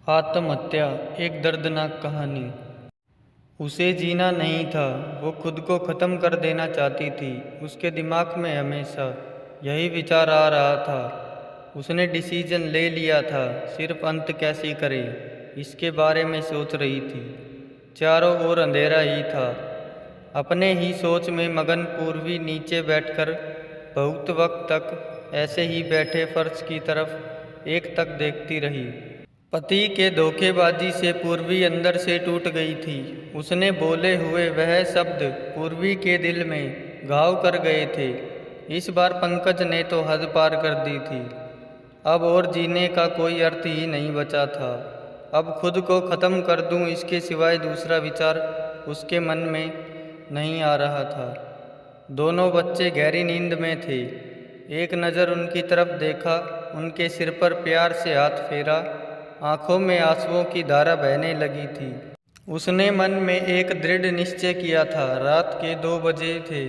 आत्महत्या एक दर्दनाक कहानी। उसे जीना नहीं था, वो खुद को ख़त्म कर देना चाहती थी। उसके दिमाग में हमेशा यही विचार आ रहा था। उसने डिसीजन ले लिया था, सिर्फ अंत कैसे करे इसके बारे में सोच रही थी। चारों ओर अंधेरा ही था। अपने ही सोच में मगन पूर्वी नीचे बैठकर बहुत वक्त तक ऐसे ही बैठे फर्श की तरफ एक तक देखती रही। पति के धोखेबाजी से पूर्वी अंदर से टूट गई थी। उसने बोले हुए वह शब्द पूर्वी के दिल में घाव कर गए थे। इस बार पंकज ने तो हद पार कर दी थी। अब और जीने का कोई अर्थ ही नहीं बचा था। अब खुद को ख़त्म कर दूं, इसके सिवाय दूसरा विचार उसके मन में नहीं आ रहा था। दोनों बच्चे गहरी नींद में थे। एक नज़र उनकी तरफ देखा, उनके सिर पर प्यार से हाथ फेरा। आंखों में आंसुओं की धारा बहने लगी थी। उसने मन में एक दृढ़ निश्चय किया था। रात के 2 बजे थे।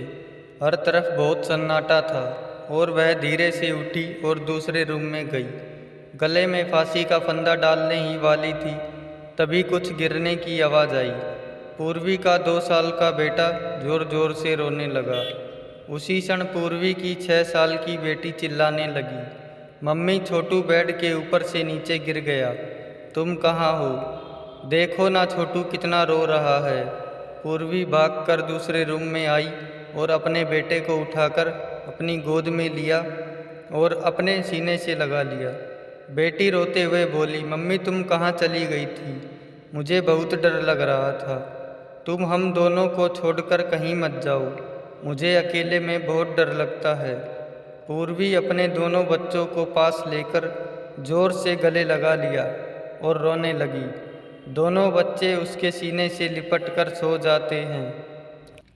हर तरफ बहुत सन्नाटा था और वह धीरे से उठी और दूसरे रूम में गई। गले में फांसी का फंदा डालने ही वाली थी, तभी कुछ गिरने की आवाज़ आई। पूर्वी का 2 साल का बेटा जोर जोर से रोने लगा। उसी क्षण पूर्वी की 6 साल की बेटी चिल्लाने लगी, मम्मी छोटू बेड के ऊपर से नीचे गिर गया। तुम कहाँ हो? देखो ना छोटू कितना रो रहा है। पूर्वी भागकर दूसरे रूम में आई और अपने बेटे को उठाकर अपनी गोद में लिया और अपने सीने से लगा लिया। बेटी रोते हुए बोली, मम्मी तुम कहाँ चली गई थी? मुझे बहुत डर लग रहा था। तुम हम दोनों को छोड़कर कहीं मत जाओ, मुझे अकेले में बहुत डर लगता है। पूर्वी अपने दोनों बच्चों को पास लेकर जोर से गले लगा लिया और रोने लगी। दोनों बच्चे उसके सीने से लिपट कर सो जाते हैं।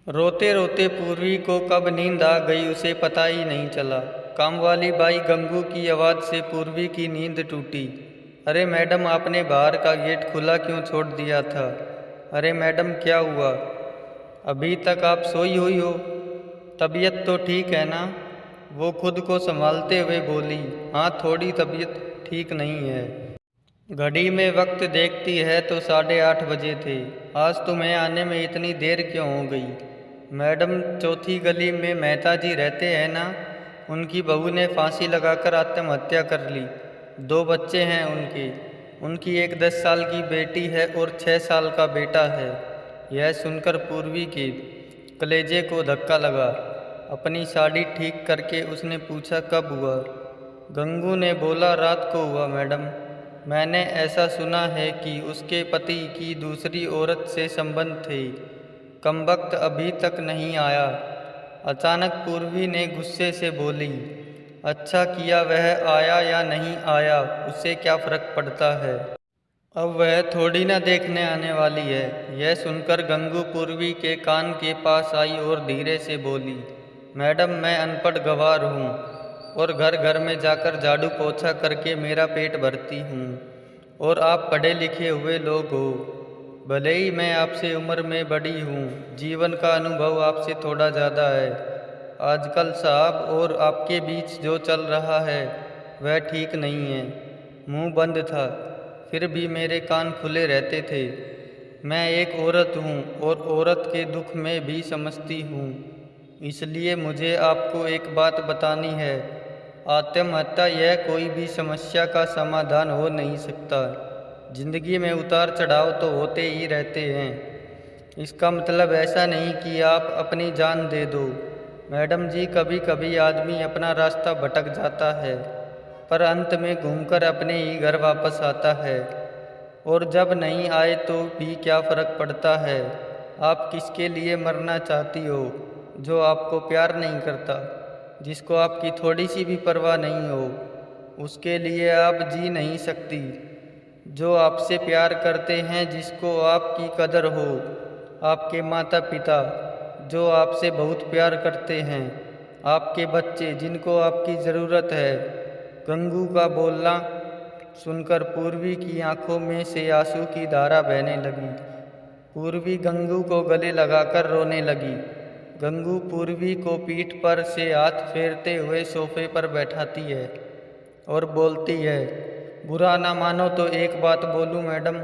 रोते रोते पूर्वी को कब नींद आ गई उसे पता ही नहीं चला। कामवाली बाई गंगू की आवाज़ से पूर्वी की नींद टूटी। अरे मैडम, आपने बाहर का गेट खुला क्यों छोड़ दिया था? अरे मैडम, क्या हुआ? अभी तक आप सोई हुई हो? तबीयत तो ठीक है ना? वो खुद को संभालते हुए बोली, हाँ थोड़ी तबीयत ठीक नहीं है। घड़ी में वक्त देखती है तो 8:30 बजे थे। आज तुम्हें आने में इतनी देर क्यों हो गई? मैडम, चौथी गली में मेहता जी रहते हैं ना, उनकी बहू ने फांसी लगाकर आत्महत्या कर ली। 2 बच्चे हैं उनकी एक 10 साल की बेटी है और 6 साल का बेटा है। यह सुनकर पूर्वी के कलेजे को धक्का लगा। अपनी साड़ी ठीक करके उसने पूछा, कब हुआ? गंगू ने बोला, रात को हुआ मैडम। मैंने ऐसा सुना है कि उसके पति की दूसरी औरत से संबंध थे। कमबख्त अभी तक नहीं आया। अचानक पूर्वी ने गुस्से से बोली, अच्छा किया वह आया या नहीं आया, उससे क्या फ़र्क पड़ता है? अब वह थोड़ी ना देखने आने वाली है। यह सुनकर गंगू पूर्वी के कान के पास आई और धीरे से बोली, मैडम मैं अनपढ़ गवार हूँ और घर घर में जाकर झाड़ू पोछा करके मेरा पेट भरती हूँ, और आप पढ़े लिखे हुए लोग हो। भले ही मैं आपसे उम्र में बड़ी हूँ, जीवन का अनुभव आपसे थोड़ा ज़्यादा है। आजकल साहब और आपके बीच जो चल रहा है वह ठीक नहीं है। मुंह बंद था, फिर भी मेरे कान खुले रहते थे। मैं एक औरत हूँ और औरत के दुख में भी समझती हूँ, इसलिए मुझे आपको एक बात बतानी है। आत्महत्या यह कोई भी समस्या का समाधान हो नहीं सकता। जिंदगी में उतार चढ़ाव तो होते ही रहते हैं। इसका मतलब ऐसा नहीं कि आप अपनी जान दे दो। मैडम जी, कभी कभी आदमी अपना रास्ता भटक जाता है, पर अंत में घूमकर अपने ही घर वापस आता है। और जब नहीं आए तो भी क्या फ़र्क पड़ता है? आप किसके लिए मरना चाहती हो? जो आपको प्यार नहीं करता, जिसको आपकी थोड़ी सी भी परवाह नहीं हो, उसके लिए आप जी नहीं सकती। जो आपसे प्यार करते हैं, जिसको आपकी कदर हो, आपके माता पिता जो आपसे बहुत प्यार करते हैं, आपके बच्चे जिनको आपकी ज़रूरत है। गंगू का बोलना सुनकर पूर्वी की आंखों में से आंसू की धारा बहने लगी। पूर्वी गंगू को गले लगाकर रोने लगी। गंगू पूर्वी को पीठ पर से हाथ फेरते हुए सोफे पर बैठाती है और बोलती है, बुरा ना मानो तो एक बात बोलूं मैडम,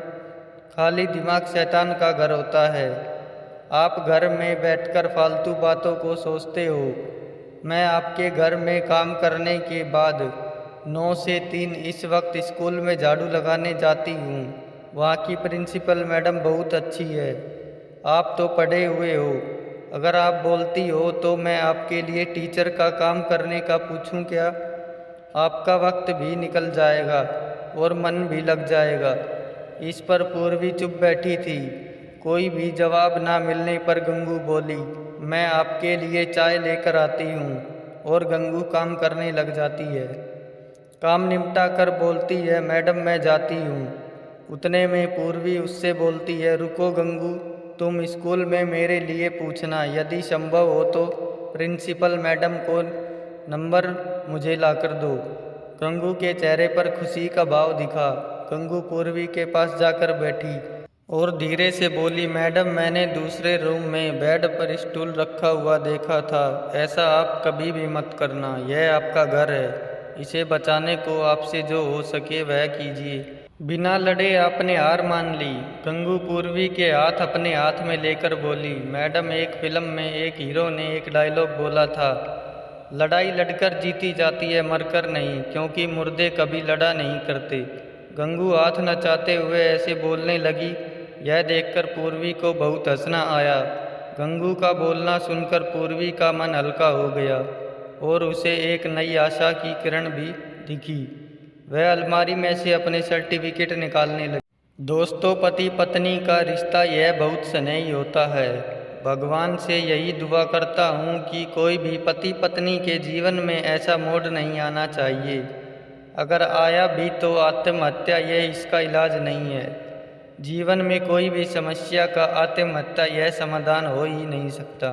खाली दिमाग शैतान का घर होता है। आप घर में बैठकर फालतू बातों को सोचते हो। मैं आपके घर में काम करने के बाद 9 से 3 इस वक्त स्कूल में झाड़ू लगाने जाती हूँ। वहाँ की प्रिंसिपल मैडम बहुत अच्छी है। आप तो पढ़े हुए हो, अगर आप बोलती हो तो मैं आपके लिए टीचर का काम करने का पूछूं क्या? आपका वक्त भी निकल जाएगा और मन भी लग जाएगा। इस पर पूर्वी चुप बैठी थी। कोई भी जवाब ना मिलने पर गंगू बोली, मैं आपके लिए चाय लेकर आती हूँ। और गंगू काम करने लग जाती है। काम निपटा कर बोलती है, मैडम मैं जाती हूँ। उतने में पूर्वी उससे बोलती है, रुको गंगू, तुम स्कूल में मेरे लिए पूछना, यदि संभव हो तो प्रिंसिपल मैडम को नंबर मुझे लाकर दो। गंगू के चेहरे पर खुशी का भाव दिखा। गंगू पूर्वी के पास जाकर बैठी और धीरे से बोली, मैडम मैंने दूसरे रूम में बेड पर स्टूल रखा हुआ देखा था। ऐसा आप कभी भी मत करना, यह आपका घर है। इसे बचाने को आपसे जो हो सके वह कीजिए। बिना लड़े आपने हार मान ली। गंगू पूर्वी के हाथ अपने हाथ में लेकर बोली, मैडम एक फिल्म में एक हीरो ने एक डायलॉग बोला था, लड़ाई लड़कर जीती जाती है मरकर नहीं, क्योंकि मुर्दे कभी लड़ा नहीं करते। गंगू हाथ नचाते हुए ऐसे बोलने लगी। यह देखकर पूर्वी को बहुत हंसना आया। गंगू का बोलना सुनकर पूर्वी का मन हल्का हो गया और उसे एक नई आशा की किरण भी दिखी। वह अलमारी में से अपने सर्टिफिकेट निकालने लगी। दोस्तों, पति पत्नी का रिश्ता यह बहुत स्नेही होता है। भगवान से यही दुआ करता हूँ कि कोई भी पति पत्नी के जीवन में ऐसा मोड़ नहीं आना चाहिए। अगर आया भी तो आत्महत्या यह इसका इलाज नहीं है। जीवन में कोई भी समस्या का आत्महत्या यह समाधान हो ही नहीं सकता।